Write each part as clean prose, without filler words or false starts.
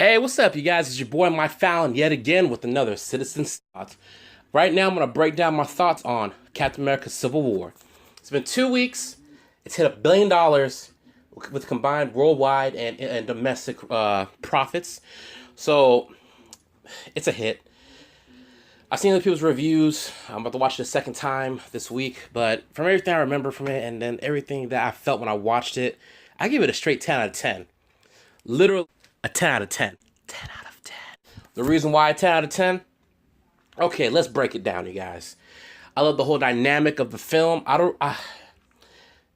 Hey, what's up, you guys? It's your boy, My Fallon, yet again with another Citizen's Thoughts. Right now, I'm going to break down my thoughts on Captain America Civil War. It's been 2 weeks. It's hit $1 billion with combined worldwide and domestic profits. So, it's a hit. I've seen other people's reviews. I'm about to watch it a second time this week. But from everything I remember from it and then everything that I felt when I watched it, I give it a straight 10 out of 10. Literally a 10 out of 10. 10 out of 10. The reason why 10 out of 10? Okay, let's break it down, you guys. I love the whole dynamic of the film.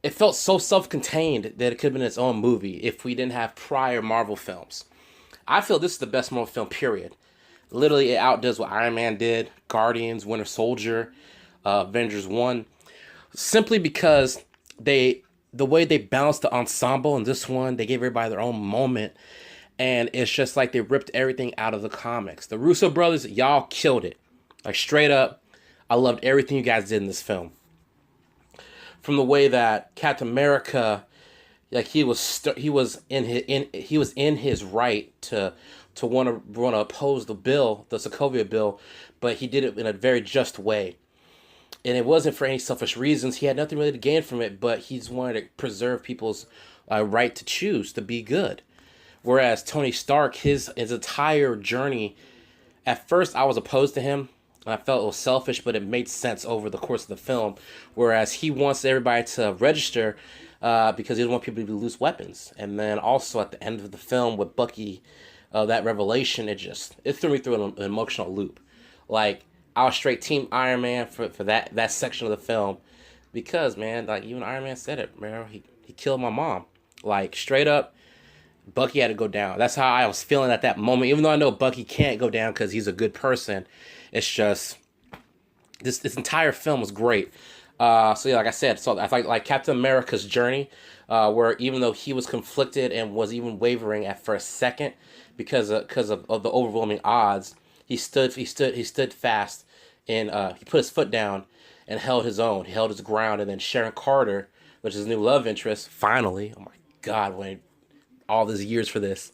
It felt so self-contained that it could have been its own movie if we didn't have prior Marvel films. I feel this is the best Marvel film, period. Literally, it outdoes what Iron Man did, Guardians, Winter Soldier, Avengers 1. Simply because the way they balanced the ensemble in this one, they gave everybody their own moment. And it's just like they ripped everything out of the comics. The Russo brothers, y'all killed it. Like, straight up, I loved everything you guys did in this film. From the way that Captain America, like he was in his right to want to oppose the bill, the Sokovia bill, but he did it in a very just way. And it wasn't for any selfish reasons. He had nothing really to gain from it, but he just wanted to preserve people's right to choose to be good. Whereas Tony Stark, his entire journey, at first I was opposed to him. I felt it was selfish, but it made sense over the course of the film. Whereas he wants everybody to register because he doesn't want people to lose weapons. And then also at the end of the film with Bucky, that revelation, it threw me through an emotional loop. Like, I was straight team Iron Man for that section of the film. Because, man, like, even Iron Man said it, man, he killed my mom. Like, straight up, Bucky had to go down. That's how I was feeling at that moment. Even though I know Bucky can't go down because he's a good person, it's just this entire film was great. So yeah, like I said, so I thought like Captain America's journey, where even though he was conflicted and was even wavering at first second because of the overwhelming odds, he stood fast and he put his foot down and held his own. He held his ground, and then Sharon Carter, which is his new love interest, finally, oh my God, when all these years for this,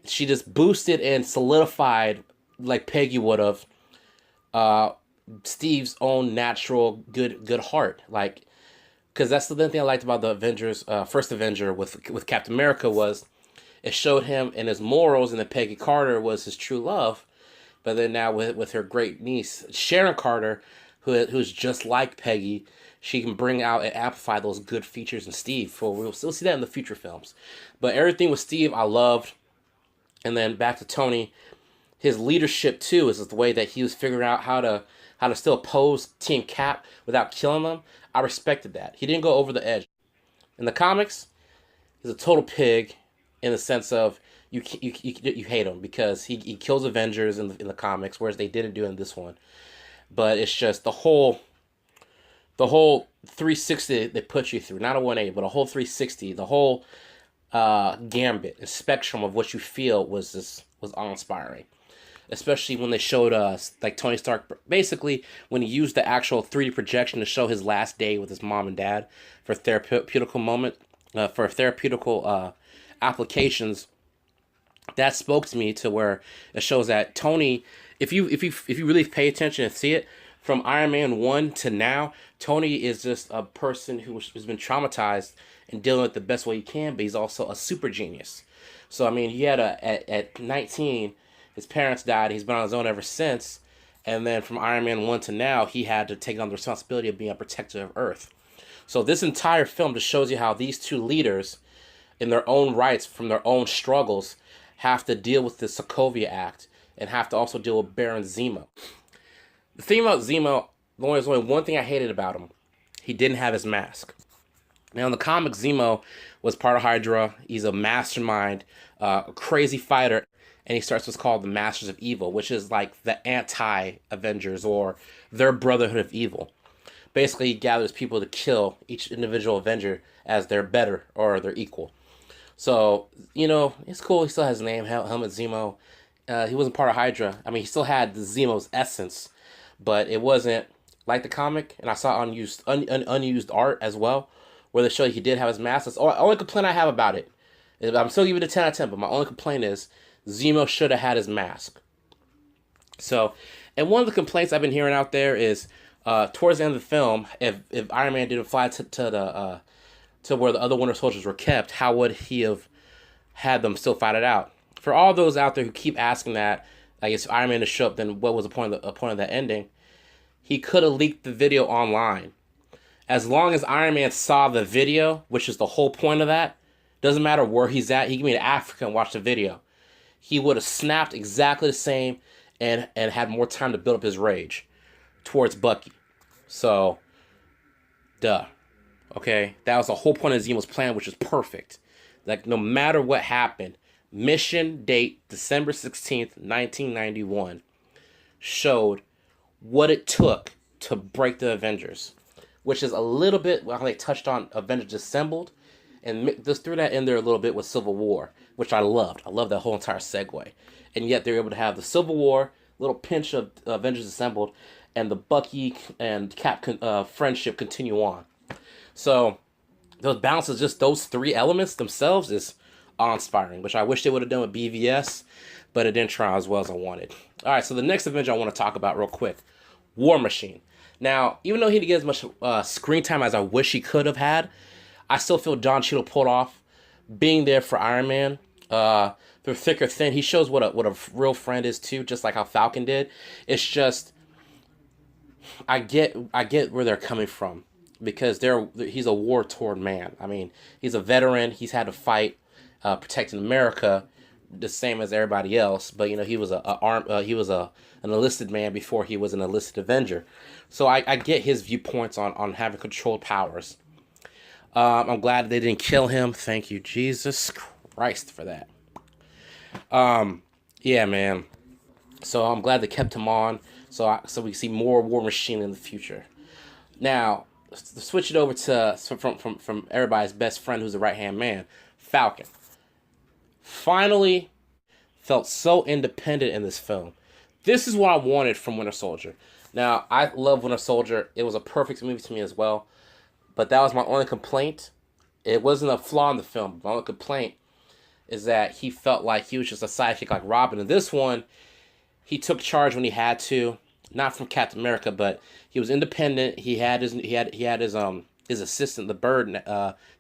she just boosted and solidified, like Peggy would have, Steve's own natural good heart. Like, because that's the thing I liked about the Avengers, first Avenger with Captain America, was it showed him and his morals, and that Peggy Carter was his true love. But then now with her great niece Sharon Carter, who's just like Peggy, she can bring out and amplify those good features in Steve. We'll still see that in the future films. But everything with Steve, I loved. And then back to Tony, his leadership too is the way that he was figuring out how to still oppose Team Cap without killing them. I respected that. He didn't go over the edge. In the comics, he's a total pig in the sense of you hate him because he kills Avengers in the comics, whereas they didn't do it in this one. But it's just the whole 360 they put you through, not a 180, but a whole 360, the whole gambit and spectrum of what you feel was awe-inspiring. Especially when they showed us, like Tony Stark, basically when he used the actual 3D projection to show his last day with his mom and dad for therapeutical moment, for therapeutical applications. That spoke to me to where it shows that Tony, if you really pay attention and see it, from Iron Man 1 to now, Tony is just a person who's been traumatized and dealing with it the best way he can, but he's also a super genius. So, I mean, he had at 19, his parents died. He's been on his own ever since. And then from Iron Man 1 to now, he had to take on the responsibility of being a protector of Earth. So this entire film just shows you how these two leaders, in their own rights, from their own struggles, have to deal with the Sokovia Act and have to also deal with Baron Zemo. The thing about Zemo, there's only one thing I hated about him. He didn't have his mask. Now, in the comics, Zemo was part of Hydra. He's a mastermind, a crazy fighter, and he starts what's called the Masters of Evil, which is like the anti-Avengers or their Brotherhood of Evil. Basically, he gathers people to kill each individual Avenger as they're better or they're equal. So, you know, it's cool. He still has his name, Helmut Zemo. He wasn't part of Hydra. I mean, he still had the Zemo's essence, but it wasn't like the comic. And I saw unused art as well, where they show he did have his mask. That's the only complaint I have about it. I'm still giving it a 10 out of 10, but my only complaint is Zemo should have had his mask. So, and one of the complaints I've been hearing out there is towards the end of the film, if Iron Man didn't fly to where the other Winter Soldiers were kept, how would he have had them still fight it out? For all those out there who keep asking that, like, if Iron Man to show up, then what was the point of that ending? He could have leaked the video online. As long as Iron Man saw the video, which is the whole point of that, doesn't matter where he's at, he can be in Africa and watch the video. He would have snapped exactly the same and had more time to build up his rage towards Bucky. So, duh. Okay? That was the whole point of Zemo's plan, which is perfect. Like, no matter what happened, mission date December 16th, 1991, showed what it took to break the Avengers, which is a little bit, well, they touched on Avengers Assembled, and just threw that in there a little bit with Civil War, which I loved. I love that whole entire segue. And yet they were able to have the Civil War, little pinch of Avengers Assembled, and the Bucky and Cap friendship continue on. So those balances, just those three elements themselves, is awe-inspiring, which I wish they would have done with BVS, but it didn't try as well as I wanted. All right, so the next Avenger I want to talk about real quick, War Machine. Now, even though he didn't get as much screen time as I wish he could have had, I still feel Don Cheadle pulled off being there for Iron Man. Through thick or thin, he shows what a real friend is too, just like how Falcon did. It's just, I get where they're coming from, because he's a war-torn man. I mean, he's a veteran. He's had to fight protecting America, the same as everybody else. But you know, he was an enlisted man before he was an enlisted Avenger. So I get his viewpoints on having controlled powers. I'm glad they didn't kill him. Thank you, Jesus Christ, for that. Yeah, man. So I'm glad they kept him on, so we see more War Machine in the future. Now, switch it over to from everybody's best friend, who's the right-hand man, Falcon. Finally felt so independent in this film. This is what I wanted from Winter Soldier. Now, I love Winter Soldier. It was a perfect movie to me as well. But that was my only complaint. It wasn't a flaw in the film. My only complaint is that he felt like he was just a sidekick like Robin. In this one, he took charge when he had to. Not from Captain America, but he was independent. He had his assistant, the bird,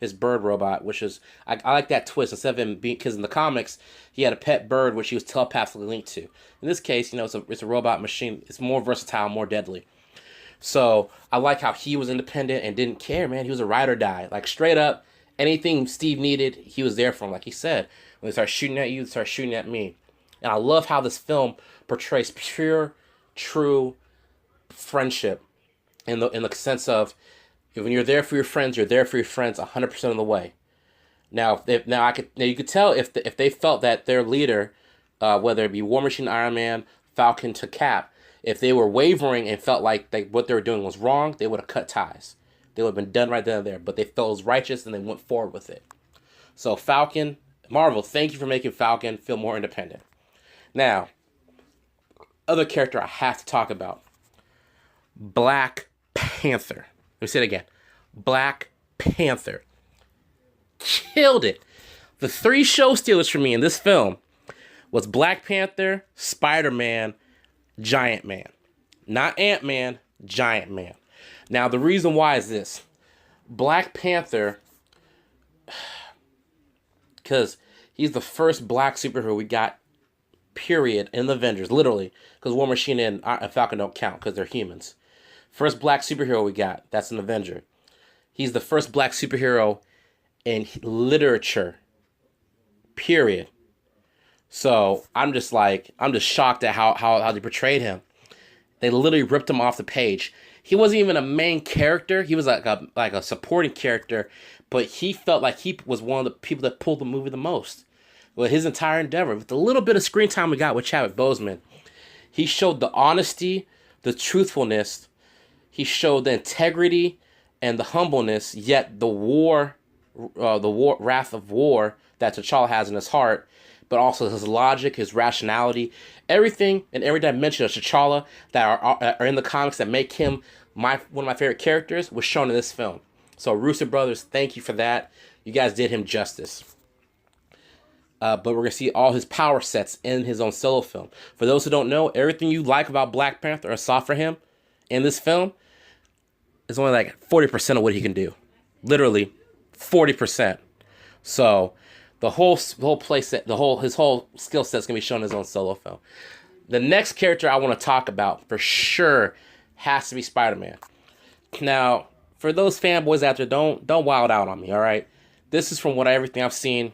his bird robot, which is I like that twist. Instead of him being, because in the comics he had a pet bird which he was telepathically linked to. In this case, you know, it's a robot machine. It's more versatile, more deadly. So I like how he was independent and didn't care, man. He was a ride or die, like straight up. Anything Steve needed, he was there for him. Like he said, when they start shooting at you, they start shooting at me. And I love how this film portrays pure, true friendship in the sense of, when you're there for your friends, you're there for your friends 100% of the way. Now, you could tell if they felt that their leader, whether it be War Machine, Iron Man, Falcon to Cap, if they were wavering and felt like what they were doing was wrong, they would have cut ties. They would have been done right then and there. But they felt it was righteous and they went forward with it. So Falcon, Marvel, thank you for making Falcon feel more independent. Now, other character I have to talk about, Black Panther. Let me say it again. Black Panther. Killed it. The three show stealers for me in this film was Black Panther, SpiderMan, Giant Man. Not Ant-Man, Giant Man. Now, the reason why is this. Black Panther, because he's the first black superhero we got, period, in the Avengers, literally. Because War Machine and Falcon don't count because they're humans. First black superhero we got, that's an Avenger. He's the first black superhero in literature, period. So I'm just shocked at how they portrayed him. They literally ripped him off the page. He wasn't even a main character. He was like a supporting character, but he felt like he was one of the people that pulled the movie the most. With his entire endeavor, with the little bit of screen time we got with Chadwick Boseman, he showed the honesty, the truthfulness. He showed the integrity and the humbleness, yet the wrath of war that T'Challa has in his heart, but also his logic, his rationality, everything and every dimension of T'Challa that are in the comics that make him one of my favorite characters was shown in this film. So Russo Brothers, thank you for that. You guys did him justice. but we're going to see all his power sets in his own solo film. For those who don't know, everything you like about Black Panther or saw for him in this film is only like 40% of what he can do. Literally 40%. So the whole play set, his whole skill set is going to be shown in his own solo film. The next character I want to talk about for sure has to be Spider-Man. Now, for those fanboys out there, don't wild out on me, all right? This is from everything I've seen,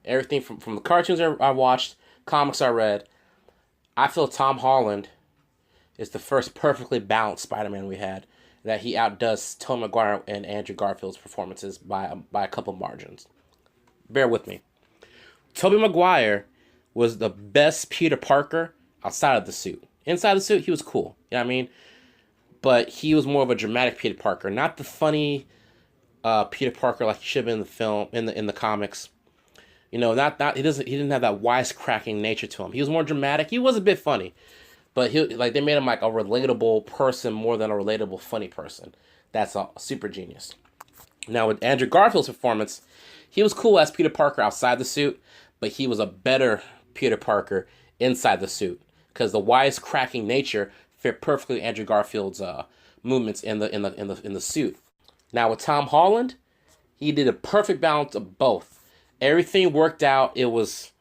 everything from the cartoons I watched, comics I read. I feel Tom Holland is the first perfectly balanced Spider-Man we had, that he outdoes Tobey Maguire and Andrew Garfield's performances by a couple margins. Bear with me. Tobey Maguire was the best Peter Parker outside of the suit. Inside the suit, he was cool. You know what I mean? But he was more of a dramatic Peter Parker, not the funny Peter Parker like he should have been in the film, in the comics. You know, he didn't have that wisecracking nature to him. He was more dramatic. He was a bit funny, but they made him like a relatable person more than a relatable funny person. That's a super genius. Now with Andrew Garfield's performance, he was cool as Peter Parker outside the suit, but he was a better Peter Parker inside the suit because the wisecracking nature fit perfectly Andrew Garfield's movements in the suit. Now with Tom Holland, he did a perfect balance of both. Everything worked out. It was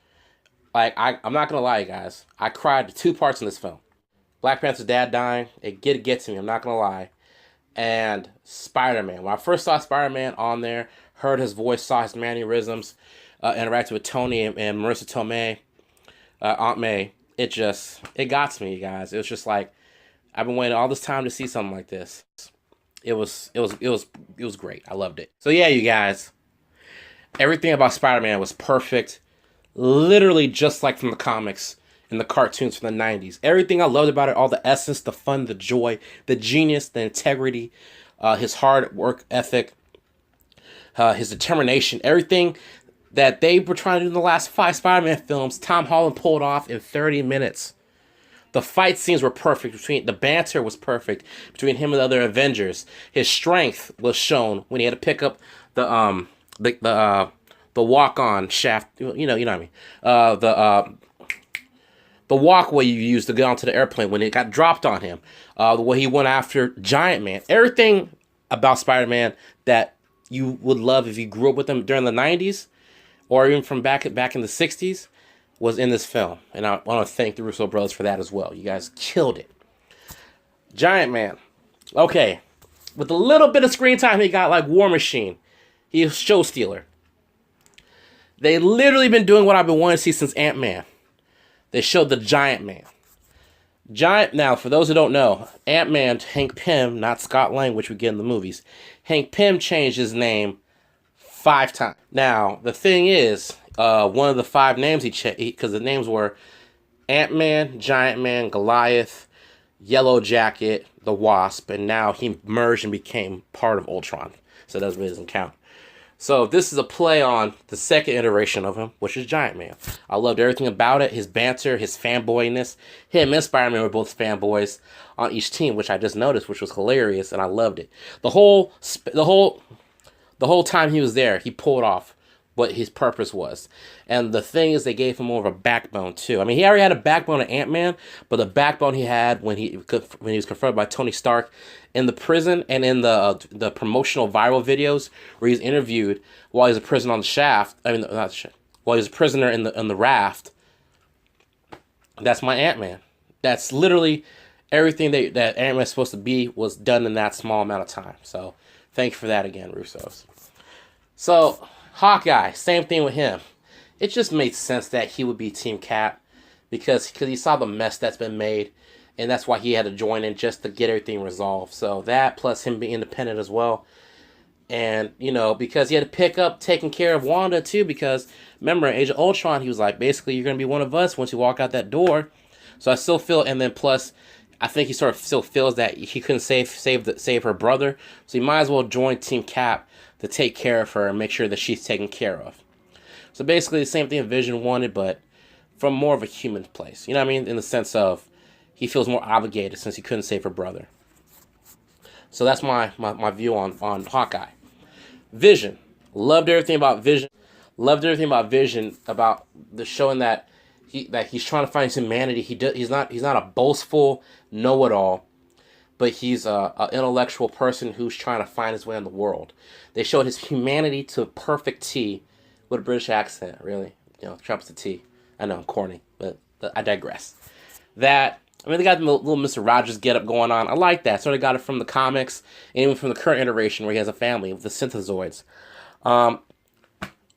like I'm not gonna lie, guys. I cried 2 parts in this film. Black Panther's dad dying, it get to me. I'm not gonna lie. And Spider-Man. When I first saw Spider-Man on there, heard his voice, saw his mannerisms, interacted with Tony and Marissa Tomei, Aunt May. It got to me, you guys. It was just like I've been waiting all this time to see something like this. It was great. I loved it. So yeah, you guys. Everything about Spider-Man was perfect. Literally just like from the comics and the cartoons from the 90s. Everything I loved about it, all the essence, the fun, the joy, the genius, the integrity, his hard work ethic, his determination, everything that they were trying to do in the last 5 Spider-Man films, Tom Holland pulled off in 30 minutes. The fight scenes were perfect. The banter was perfect between him and the other Avengers. His strength was shown when he had to pick up the walk-on shaft. You know what I mean. The walkway you used to get onto the airplane when it got dropped on him. The way he went after Giant Man. Everything about Spider-Man that you would love if you grew up with him during the 90s or even from back in the 60s was in this film. And I want to thank the Russo brothers for that as well. You guys killed it. Giant Man. Okay. With a little bit of screen time he got like War Machine. He was show stealer. They literally been doing what I've been wanting to see since Ant-Man. They showed the Giant Man. Now, for those who don't know, Ant-Man, Hank Pym, not Scott Lang, which we get in the movies. Hank Pym changed his name 5 times. Now, the thing is, one of the 5 names he changed, because the names were Ant-Man, Giant Man, Goliath, Yellow Jacket, the Wasp, and now he merged and became part of Ultron. So that really doesn't count. So this is a play on the second iteration of him, which is Giant Man. I loved everything about it. His banter, his fanboyness. Him and Spider-Man were both fanboys on each team, which I just noticed, which was hilarious, and I loved it. The whole time he was there, he pulled off what his purpose was. And the thing is, they gave him more of a backbone, too. I mean, he already had a backbone of Ant-Man, but the backbone he had when he was confronted by Tony Stark in the prison and in the promotional viral videos where he's interviewed while he's a prisoner on the shaft. I mean, not the shaft. While he's a prisoner in the raft. That's my Ant-Man. That's literally everything that Ant-Man's supposed to be was done in that small amount of time. So, thank you for that again, Russos. So, Hawkeye, same thing with him. It just made sense that he would be Team Cap because he saw the mess that's been made, and that's why he had to join in just to get everything resolved. So that plus him being independent as well. And, you know, because he had to pick up taking care of Wanda too, because remember in Age of Ultron, he was like, basically, you're going to be one of us once you walk out that door. So I still feel, and then plus, I think he sort of still feels that he couldn't save her brother. So he might as well join Team Cap to take care of her and make sure that she's taken care of. So basically the same thing Vision wanted, but from more of a human place. You know what I mean? In the sense of he feels more obligated since he couldn't save her brother. So that's my view on Hawkeye. Vision. Loved everything about Vision. Loved everything about Vision, about the showing that he's trying to find his humanity. He's not a boastful know-it-all, but he's a intellectual person who's trying to find his way in the world. They showed his humanity to a perfect T, with a British accent. Really, Trump's the T. I know I'm corny, but I digress. They got the little Mr. Rogers getup going on. I like that. Sort of got it from the comics, and even from the current iteration where he has a family with the Synthezoids.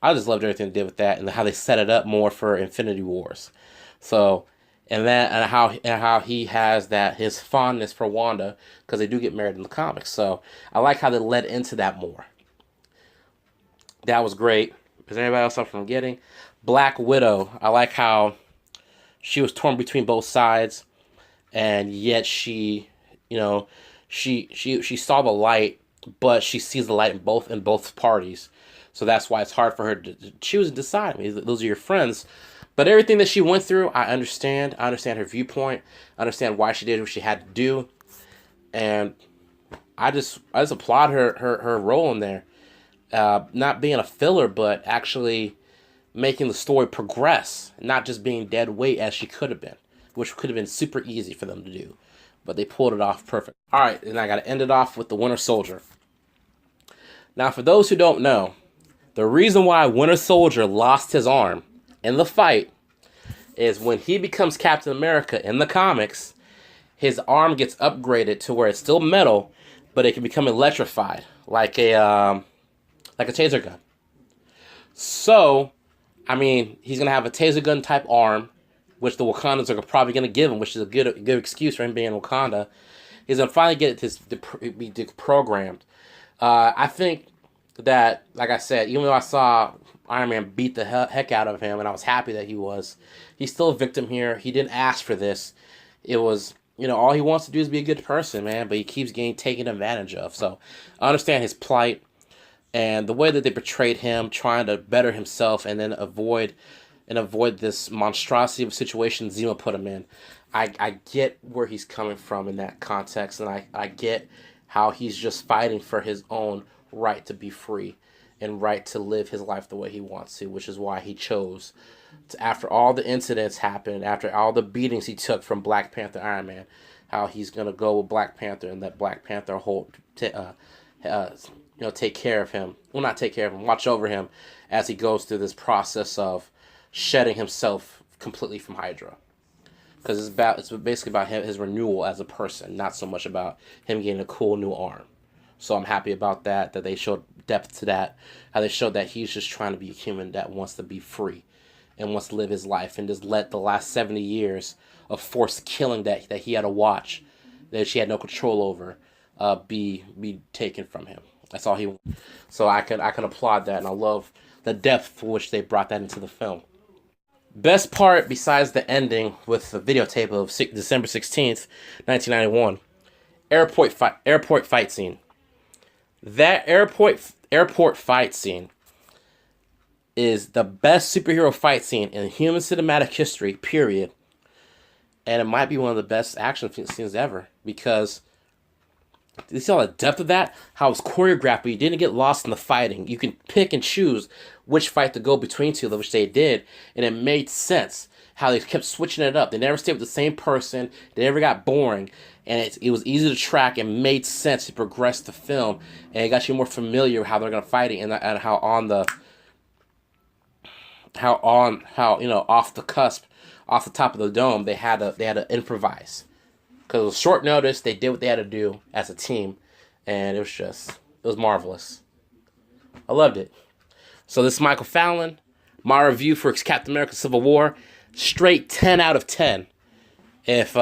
I just loved everything they did with that, and how they set it up more for Infinity Wars. So, and how he has his fondness for Wanda, because they do get married in the comics. So I like how they led into that more. That was great. Is there anybody else I'm forgetting? Black Widow. I like how she was torn between both sides, and yet she saw the light, but she sees the light in both parties. So that's why it's hard for her to choose and decide. I mean, those are your friends. But everything that she went through, I understand. I understand her viewpoint. I understand why she did what she had to do. And I just applaud her role in there. Not being a filler, but actually making the story progress. Not just being dead weight as she could have been. Which could have been super easy for them to do. But they pulled it off perfect. Alright, and I got to end it off with the Winter Soldier. Now, for those who don't know, the reason why Winter Soldier lost his arm in the fight is when he becomes Captain America in the comics, his arm gets upgraded to where it's still metal, but it can become electrified, like a taser gun. So, I mean, he's going to have a taser gun type arm, which the Wakandans are probably going to give him, which is a good excuse for him being in Wakanda. He's going to finally get be deprogrammed. I think that, like I said, even though I saw Iron Man beat the heck out of him, and I was happy that he's still a victim here. He didn't ask for this. It was, all he wants to do is be a good person, man, but he keeps getting taken advantage of. So I understand his plight and the way that they portrayed him, trying to better himself and then avoid this monstrosity of a situation Zemo put him in. I get where he's coming from in that context, and I get how he's just fighting for his own right to be free and right to live his life the way he wants to, which is why he chose to, after all the incidents happened, after all the beatings he took from Black Panther, Iron Man, how he's going to go with Black Panther and let Black Panther take care of him. Well, not take care of him, watch over him as he goes through this process of shedding himself completely from Hydra. Because it's basically about his renewal as a person, not so much about him getting a cool new arm. So I'm happy about that they showed depth to that, how they showed that he's just trying to be a human that wants to be free and wants to live his life and just let the last 70 years of forced killing that he had to watch, that she had no control over, be taken from him. That's all he wanted. So I can applaud that, and I love the depth for which they brought that into the film. Best part, besides the ending with the videotape of December 16th, 1991, airport fight scene. That airport fight scene is the best superhero fight scene in human cinematic history, period. And it might be one of the best action scenes ever, because you see all the depth of that, how it was choreographed, but you didn't get lost in the fighting. You can pick and choose which fight to go between two, which they did, and it made sense how they kept switching it up. They never stayed with the same person. They never got boring, and it was easy to track and made sense to progress the film, and it got you more familiar with how they're gonna fight it, and how off the cusp, off the top of the dome, they had to improvise. Because it was short notice, they did what they had to do as a team, and it was marvelous. I loved it. So this is Michael Fallon, my review for Captain America Civil War, straight 10 out of 10. If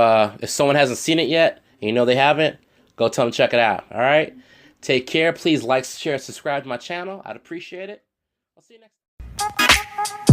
someone hasn't seen it yet, and they haven't, go tell them to check it out, all right? Take care. Please like, share, and subscribe to my channel. I'd appreciate it. I'll see you next time.